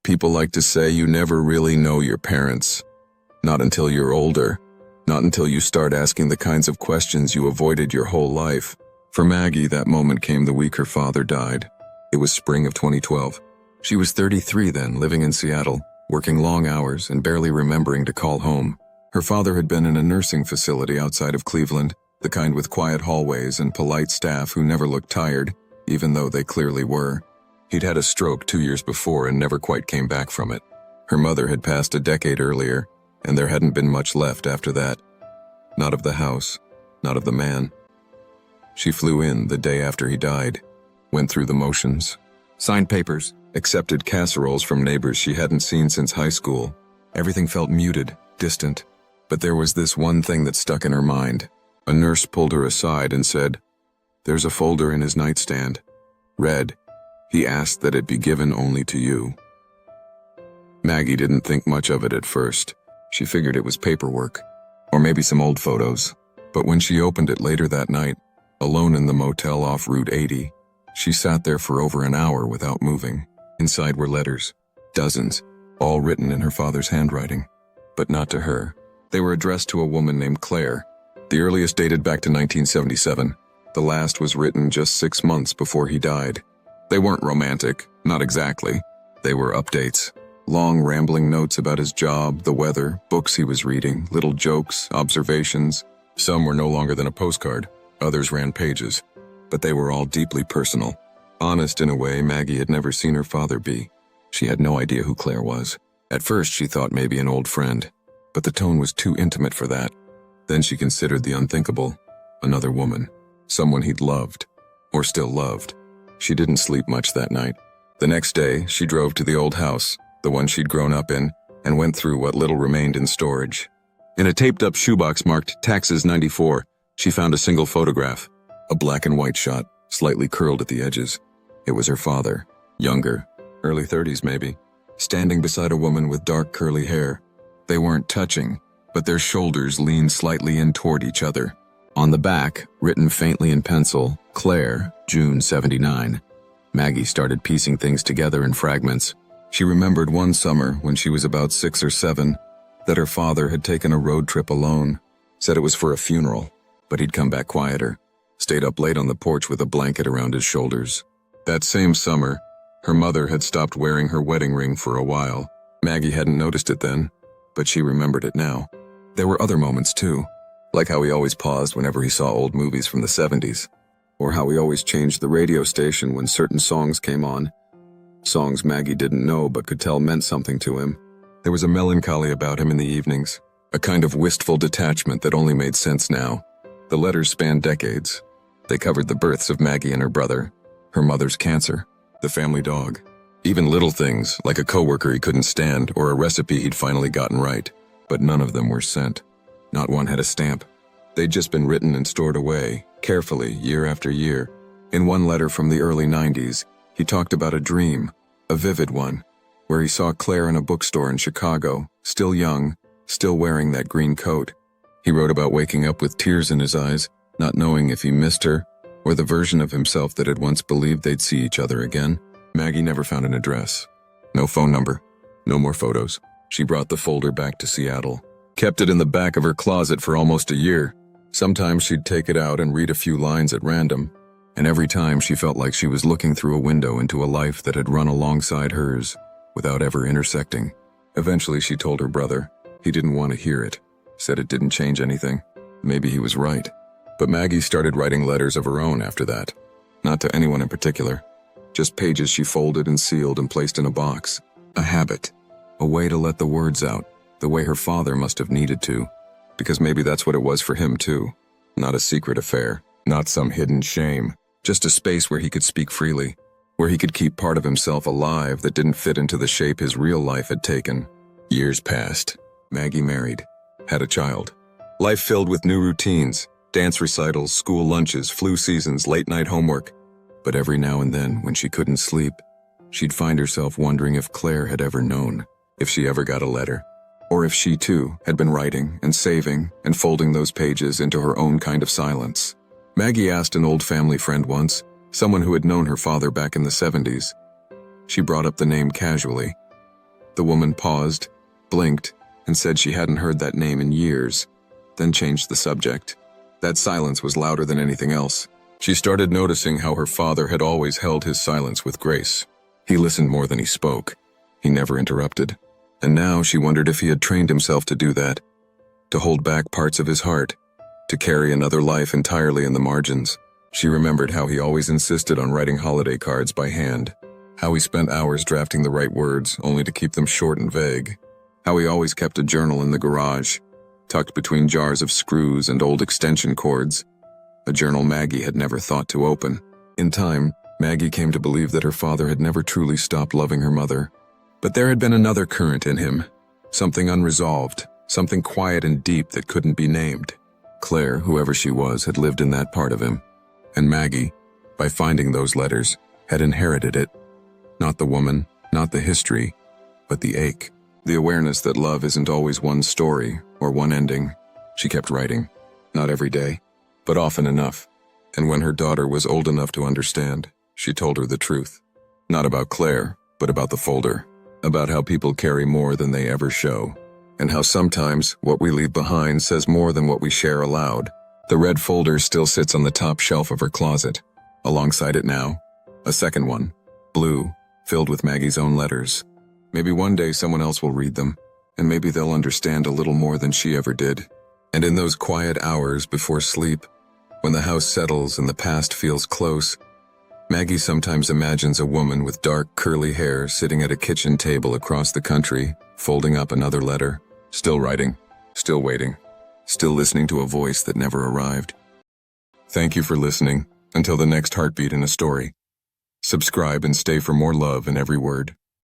People like to say you never really know your parents. Not until you're older. Not until you start asking the kinds of questions you avoided your whole life. For Maggie, that moment came the week her father died. It was spring of 2012. She was 33 then, living in Seattle, working long hours and barely remembering to call home. Her father had been in a nursing facility outside of Cleveland, the kind with quiet hallways and polite staff who never looked tired, even though they clearly were. He'd had a stroke 2 years before and never quite came back from it. Her mother had passed a decade earlier, and there hadn't been much left after that. Not of the house, not of the man. She flew in the day after he died, went through the motions, signed papers, accepted casseroles from neighbors she hadn't seen since high school. Everything felt muted, distant, but there was this one thing that stuck in her mind. A nurse pulled her aside and said, "There's a folder in his nightstand. Read. He asked that it be given only to you." Maggie didn't think much of it at first. She figured it was paperwork, or maybe some old photos. But when she opened it later that night, alone in the motel off Route 80, she sat there for over an hour without moving. Inside were letters, dozens, all written in her father's handwriting. But not to her. They were addressed to a woman named Claire. The earliest dated back to 1977. The last was written just 6 months before he died. They weren't romantic, not exactly. They were updates. Long, rambling notes about his job, the weather, books he was reading, little jokes, observations. Some were no longer than a postcard. Others ran pages. But they were all deeply personal. Honest in a way Maggie had never seen her father be. She had no idea who Claire was. At first she thought maybe an old friend, but the tone was too intimate for that. Then she considered the unthinkable. Another woman. Someone he'd loved. Or still loved. She didn't sleep much that night. The next day, she drove to the old house, the one she'd grown up in, and went through what little remained in storage. In a taped-up shoebox marked Taxes 94, she found a single photograph. A black and white shot, slightly curled at the edges. It was her father, younger, early 30s maybe, standing beside a woman with dark curly hair. They weren't touching, but their shoulders leaned slightly in toward each other. On the back, written faintly in pencil, Claire, June 79. Maggie started piecing things together in fragments. She remembered one summer when she was about 6 or 7, that her father had taken a road trip alone, said it was for a funeral, but he'd come back quieter, stayed up late on the porch with a blanket around his shoulders. That same summer, her mother had stopped wearing her wedding ring for a while. Maggie hadn't noticed it then, but she remembered it now. There were other moments too, like how he always paused whenever he saw old movies from the 70s, or how he always changed the radio station when certain songs came on. Songs Maggie didn't know but could tell meant something to him. There was a melancholy about him in the evenings, a kind of wistful detachment that only made sense now. The letters spanned decades. They covered the births of Maggie and her brother, her mother's cancer, the family dog, even little things like a coworker he couldn't stand or a recipe he'd finally gotten right. But none of them were sent. Not one had a stamp. They'd just been written and stored away, carefully, year after year. In one letter from the early 90s, he talked about a dream, a vivid one, where he saw Claire in a bookstore in Chicago, still young, still wearing that green coat. He wrote about waking up with tears in his eyes, not knowing if he missed her, or the version of himself that had once believed they'd see each other again. Maggie never found an address. No phone number. No more photos. She brought the folder back to Seattle, kept it in the back of her closet for almost a year. Sometimes she'd take it out and read a few lines at random, and every time she felt like she was looking through a window into a life that had run alongside hers, without ever intersecting. Eventually she told her brother. He didn't want to hear it, said it didn't change anything. Maybe he was right. But Maggie started writing letters of her own after that. Not to anyone in particular. Just pages she folded and sealed and placed in a box. A habit. A way to let the words out, the way her father must have needed to. Because maybe that's what it was for him too. Not a secret affair, not some hidden shame. Just a space where he could speak freely, where he could keep part of himself alive that didn't fit into the shape his real life had taken. Years passed. Maggie married, had a child. Life filled with new routines, dance recitals, school lunches, flu seasons, late-night homework. But every now and then, when she couldn't sleep, she'd find herself wondering if Claire had ever known, if she ever got a letter, or if she too had been writing and saving and folding those pages into her own kind of silence. Maggie asked an old family friend once, someone who had known her father back in the 70s. She brought up the name casually. The woman paused, blinked, and said she hadn't heard that name in years, then changed the subject. That silence was louder than anything else. She started noticing how her father had always held his silence with grace. He listened more than he spoke. He never interrupted. And now she wondered if he had trained himself to do that, to hold back parts of his heart, to carry another life entirely in the margins. She remembered how he always insisted on writing holiday cards by hand, how he spent hours drafting the right words only to keep them short and vague, how he always kept a journal in the garage, tucked between jars of screws and old extension cords, a journal Maggie had never thought to open. In time, Maggie came to believe that her father had never truly stopped loving her mother. But there had been another current in him, something unresolved, something quiet and deep that couldn't be named. Claire, whoever she was, had lived in that part of him. And Maggie, by finding those letters, had inherited it. Not the woman, not the history, but the ache. The awareness that love isn't always one story or one ending. She kept writing, not every day, but often enough. And when her daughter was old enough to understand, she told her the truth. Not about Claire, but about the folder. About how people carry more than they ever show. And how sometimes what we leave behind says more than what we share aloud. The red folder still sits on the top shelf of her closet. Alongside it now, a second one, blue, filled with Maggie's own letters. Maybe one day someone else will read them, and maybe they'll understand a little more than she ever did. And in those quiet hours before sleep, when the house settles and the past feels close, Maggie sometimes imagines a woman with dark, curly hair sitting at a kitchen table across the country, folding up another letter, still writing, still waiting, still listening to a voice that never arrived. Thank you for listening. Until the next heartbeat in a story. Subscribe and stay for more love in every word.